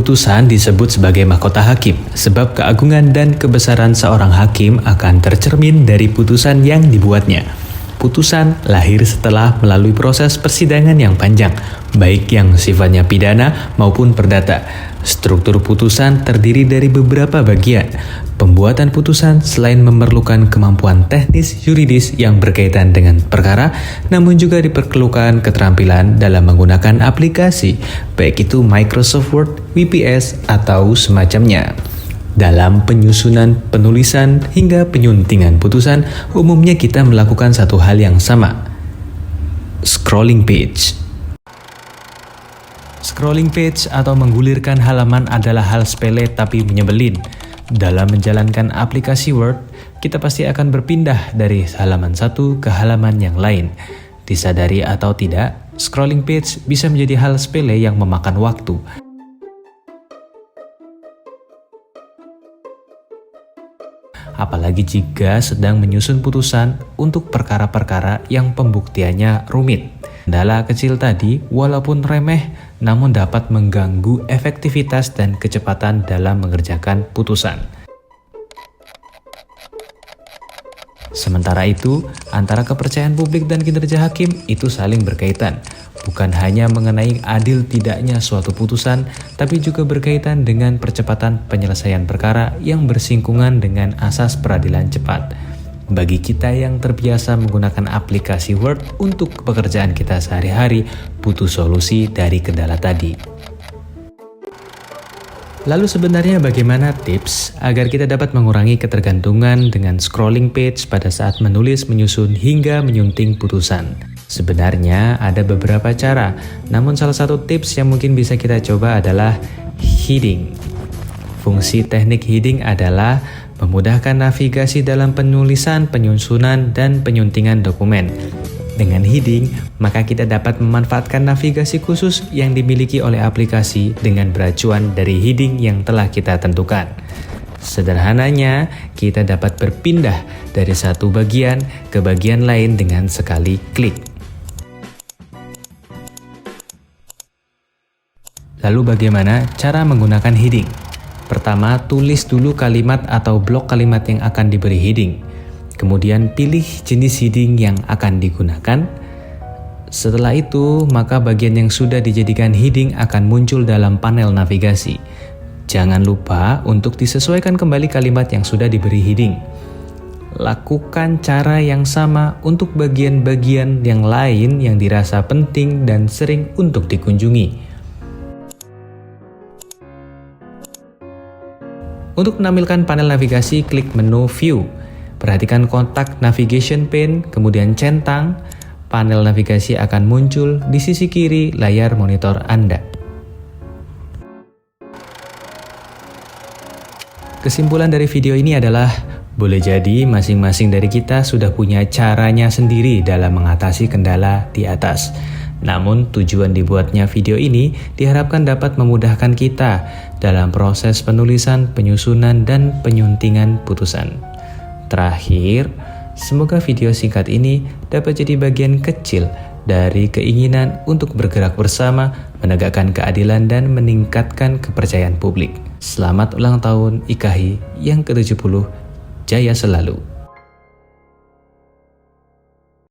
putusan disebut sebagai mahkota hakim, sebab keagungan dan kebesaran seorang hakim akan tercermin dari putusan yang dibuatnya. Putusan lahir setelah melalui proses persidangan yang panjang, baik yang sifatnya pidana maupun perdata. Struktur putusan terdiri dari beberapa bagian. Pembuatan putusan selain memerlukan kemampuan teknis yuridis yang berkaitan dengan perkara, namun juga diperlukan keterampilan dalam menggunakan aplikasi, baik itu Microsoft Word, VPS, atau semacamnya. Dalam penyusunan, penulisan, hingga penyuntingan putusan, umumnya kita melakukan satu hal yang sama. Scrolling page. Scrolling page atau menggulirkan halaman adalah hal sepele tapi menyebelin. Dalam menjalankan aplikasi Word, kita pasti akan berpindah dari halaman satu ke halaman yang lain. Disadari atau tidak, scrolling page bisa menjadi hal sepele yang memakan waktu. Apalagi jika sedang menyusun putusan untuk perkara-perkara yang pembuktiannya rumit. Kendala kecil tadi walaupun remeh namun dapat mengganggu efektivitas dan kecepatan dalam mengerjakan putusan. Sementara itu, antara kepercayaan publik dan kinerja hakim itu saling berkaitan. Bukan hanya mengenai adil tidaknya suatu putusan, tapi juga berkaitan dengan percepatan penyelesaian perkara yang bersinggungan dengan asas peradilan cepat. Bagi kita yang terbiasa menggunakan aplikasi Word untuk pekerjaan kita sehari-hari, butuh solusi dari kendala tadi. Lalu sebenarnya bagaimana tips agar kita dapat mengurangi ketergantungan dengan scrolling page pada saat menulis, menyusun, hingga menyunting putusan? Sebenarnya ada beberapa cara, namun salah satu tips yang mungkin bisa kita coba adalah heading. Fungsi teknik heading adalah memudahkan navigasi dalam penulisan, penyusunan, dan penyuntingan dokumen. Dengan heading, maka kita dapat memanfaatkan navigasi khusus yang dimiliki oleh aplikasi dengan beracuan dari heading yang telah kita tentukan. Sederhananya, kita dapat berpindah dari satu bagian ke bagian lain dengan sekali klik. Lalu bagaimana cara menggunakan heading? Pertama, tulis dulu kalimat atau blok kalimat yang akan diberi heading. Kemudian pilih jenis heading yang akan digunakan. Setelah itu, maka bagian yang sudah dijadikan heading akan muncul dalam panel navigasi. Jangan lupa untuk disesuaikan kembali kalimat yang sudah diberi heading. Lakukan cara yang sama untuk bagian-bagian yang lain yang dirasa penting dan sering untuk dikunjungi. Untuk menampilkan panel navigasi, klik menu View. Perhatikan kontak navigation pane, kemudian centang. Panel navigasi akan muncul di sisi kiri layar monitor Anda. Kesimpulan dari video ini adalah, boleh jadi masing-masing dari kita sudah punya caranya sendiri dalam mengatasi kendala di atas. Namun tujuan dibuatnya video ini diharapkan dapat memudahkan kita dalam proses penulisan, penyusunan, dan penyuntingan putusan. Terakhir, semoga video singkat ini dapat jadi bagian kecil dari keinginan untuk bergerak bersama, menegakkan keadilan, dan meningkatkan kepercayaan publik. Selamat ulang tahun IKAHI yang ke-70, jaya selalu.